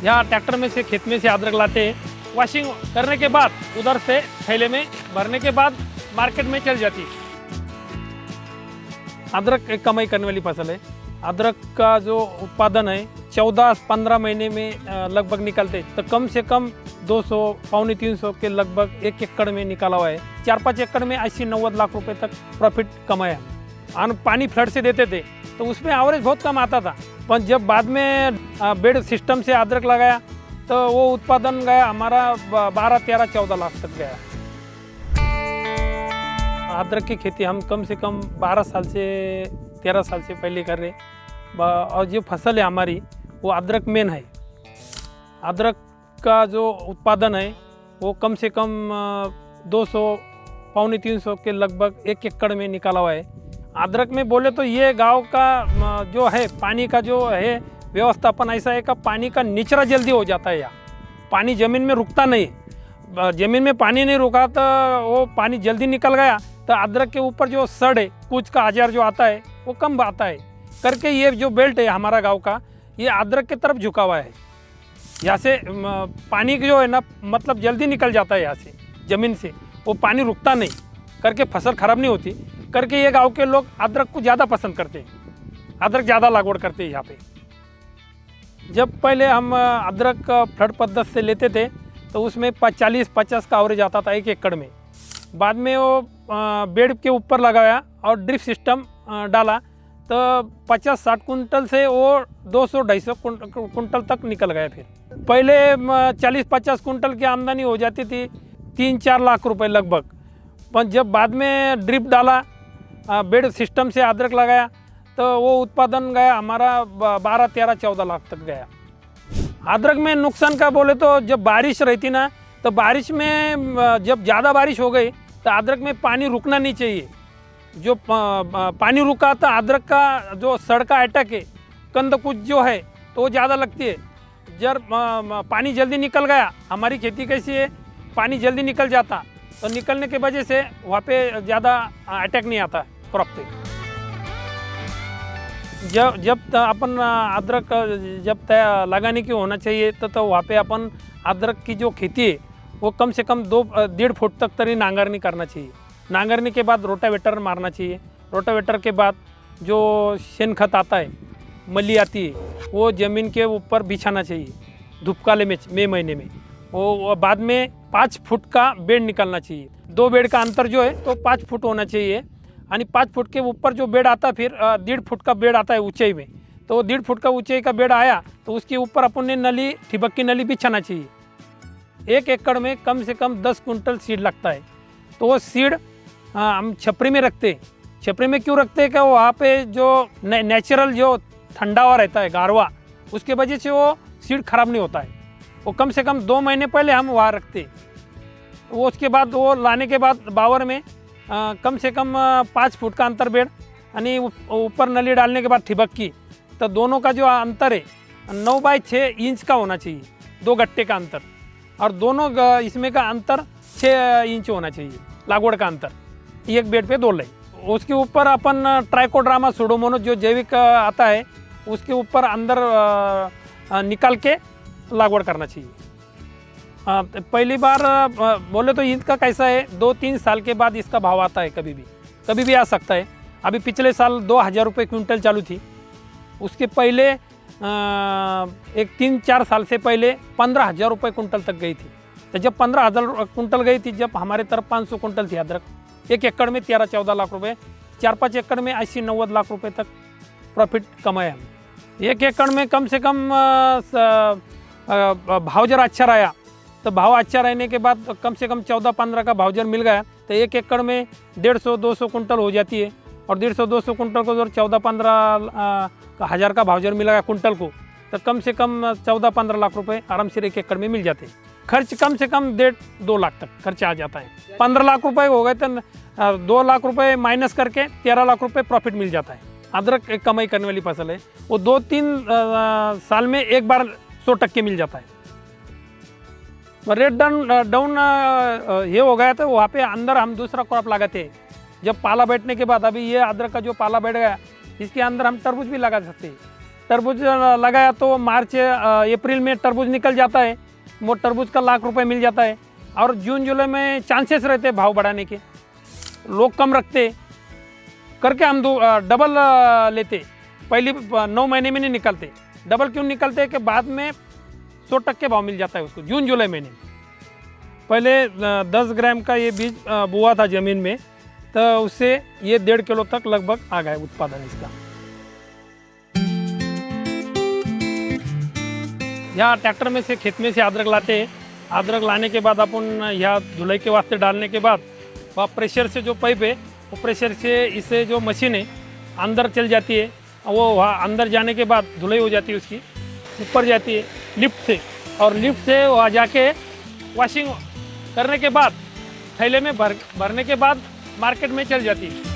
यहाँ ट्रैक्टर में से खेत में से अदरक लाते हैं, वॉशिंग करने के बाद उधर से थैले में भरने के बाद मार्केट में चल जाती है। अदरक एक कमाई करने वाली फसल है। अदरक का जो उत्पादन है 14-15 महीने में लगभग निकलते, तो कम से कम 200 पौने 300 के लगभग 1 एकड़ में निकाला हुआ है। 4-5 एकड़ में 80-90 लाख रुपए तक प्रॉफिट कमाया। और पानी फ्लड से देते थे तो उसमें एवरेज बहुत कम आता था, पर जब बाद में बेड सिस्टम से अदरक लगाया तो वो उत्पादन गया हमारा 12-13-14 लाख तक गया। अदरक की खेती हम कम से कम 12 साल से 13 साल से पहले कर रहे, और जो फसल है हमारी वो अदरक मेन है। अदरक का जो उत्पादन है वो कम से कम 200 पौने 300 के लगभग 1 एकड़ में निकाला हुआ है। अदरक में बोले तो ये गांव का जो है पानी का जो है व्यवस्थापन ऐसा है कि पानी का निचरा जल्दी हो जाता है। यहाँ पानी ज़मीन में रुकता नहीं, ज़मीन में पानी नहीं रुका तो वो पानी जल्दी निकल गया तो अदरक के ऊपर जो सड़ है कुछ का आजार जो आता है वो कम आता है करके ये जो बेल्ट है हमारा गांव का ये अदरक की तरफ झुका हुआ है। यहाँ से पानी जो है ना मतलब जल्दी निकल जाता है यहाँ से ज़मीन से, वो पानी रुकता नहीं करके फसल खराब नहीं होती करके ये गांव के लोग अदरक को ज़्यादा पसंद करते हैं, अदरक ज़्यादा लागवड़ करते हैं यहाँ पे। जब पहले हम अदरक फ्लड पद्धति से लेते थे तो उसमें 40-50 का एवरेज आता था 1 एकड़ में। बाद में वो बेड के ऊपर लगाया और ड्रिप सिस्टम डाला तो 50-60 कुंटल से वो 200-250 कुंटल तक निकल गया। फिर पहले 40-50 कुंटल की आमदनी हो जाती थी 3-4 लाख रुपए लगभग, पर जब बाद में ड्रिप डाला बेड सिस्टम से अदरक लगाया तो वो उत्पादन गया हमारा 12-13-14 लाख तक गया। अदरक में नुकसान का बोले तो जब बारिश रहती ना तो बारिश में जब ज़्यादा बारिश हो गई तो अदरक में पानी रुकना नहीं चाहिए। जो पानी रुका तो अदरक का जो सड़ का अटैक है कंद कुछ जो है तो वो ज़्यादा लगती है। जब पानी जल्दी निकल गया, हमारी खेती कैसी है पानी जल्दी निकल जाता तो निकलने की वजह से वहाँ पे ज़्यादा अटैक नहीं आता क्रॉप पे। जब अपन अदरक जब लगाने की होना चाहिए तो वहाँ पे अपन अदरक की जो खेती है वो कम से कम 2-1.5 फुट तक तरी नांगरनी करना चाहिए। नांगरने के बाद रोटावेटर मारना चाहिए। रोटावेटर के बाद जो शेन खत आता है, मली आती है, वो ज़मीन के ऊपर बिछाना चाहिए धूपकाले में मई महीने में। वो बाद में 5 फुट का बेड निकालना चाहिए। 2 बेड का अंतर जो है तो 5 फुट होना चाहिए। यानी 5 फुट के ऊपर जो बेड आता है फिर 1.5 फुट का बेड आता है ऊंचाई में, तो 1.5 फुट का ऊंचाई का बेड आया तो उसके ऊपर अपन ने नली ठिबक की नली बिछाना चाहिए। 1 एकड़ में कम से कम 10 कुंटल सीड लगता है। तो वो सीड हम छपरी में रखते हैं। छपरी में क्यों रखते हैं कि वहाँ पे जो नेचुरल जो ठंडा हुआ रहता है गारवा, उसके वजह से वो सीड खराब नहीं होता है। वो कम से कम 2 महीने पहले हम वहाँ रखते हैं। वो उसके बाद वो लाने के बाद बावर में कम से कम 5 फुट का अंतर बेड यानी ऊपर नली डालने के बाद ठिबक की, तो दोनों का जो अंतर है 9x6 इंच का होना चाहिए, 2 गट्टे का अंतर, और दोनों इसमें का अंतर 6 इंच होना चाहिए लागवड़ का अंतर, एक बेड पे 2 लाइन। उसके ऊपर अपन ट्राइकोड्रामा सुडोमोनास जो जैविक आता है उसके ऊपर अंदर निकाल के लागवड़ करना चाहिए। पहली बार बोले तो इसका कैसा है 2-3 साल के बाद इसका भाव आता है, कभी भी आ सकता है। अभी पिछले साल 2000 रुपये क्विंटल चालू थी, उसके पहले एक 3-4 साल से पहले 15,000 रुपये कुंटल तक गई थी। तो जब 15,000 कुंटल गई थी, जब हमारे तरफ 500 कुंटल थी अदरक, 1 एकड़ में 13-14 लाख रुपए, 4-5 एकड़ में 80-90 लाख रुपए तक प्रॉफिट कमाए हम। 1 एकड़ में कम से कम भाव जरा अच्छा रहा, तो भाव अच्छा रहने के बाद कम से कम 14-15 का भाव जर मिल गया तो 1 एकड़ में 150-200 कुंटल हो जाती है। और 150-200 कुंटल को जब 14-15 हज़ार का भाव जर मिला गया कुंटल को, तो कम से कम 14-15 लाख रुपए आराम से 1 एकड़ में मिल जाते हैं। खर्च कम से कम 1.5-2 लाख तक खर्च आ जाता है। 15 लाख रुपए हो गए तो 2 लाख रुपए माइनस करके 13 लाख रुपए प्रॉफिट मिल जाता है। अदरक एक कमाई करने वाली फसल है, वो 2-3 साल में एक बार 100% मिल जाता है। रेट डाउन ये हो गया तो वहाँ पे अंदर हम दूसरा क्रॉप लगाते हैं। जब पाला बैठने के बाद, अभी ये अदरक का जो पाला बैठ गया, इसके अंदर हम तरबूज भी लगा सकते हैं। तरबूज लगाया तो मार्च अप्रैल में तरबूज निकल जाता है, वो तरबूज का ₹1,00,000 मिल जाता है। और जून जुलाई में चांसेस रहते भाव बढ़ाने के, लोग कम रखते करके हम डबल लेते। पहली 9 महीने में नहीं निकलते, डबल क्यों निकलते कि बाद में 100% भाव मिल जाता है उसको जून जुलाई महीने में। पहले 10 ग्राम का ये बीज बोआ था ज़मीन में, तो उससे ये 1.5 किलो तक लगभग आ गया उत्पादन इसका। यहाँ ट्रैक्टर में से खेत में से अदरक लाते हैं। अदरक लाने के बाद अपन यहाँ धुलाई के वास्ते डालने के बाद वहाँ प्रेशर से जो पाइप है वो प्रेशर से इसे जो मशीन है अंदर चल जाती है, वो वहाँ अंदर जाने के बाद धुलाई हो जाती है उसकी, ऊपर जाती है लिफ्ट से, और लिफ्ट से वहाँ जाके वॉशिंग करने के बाद थैले में भरने के बाद मार्केट में चल जाती है।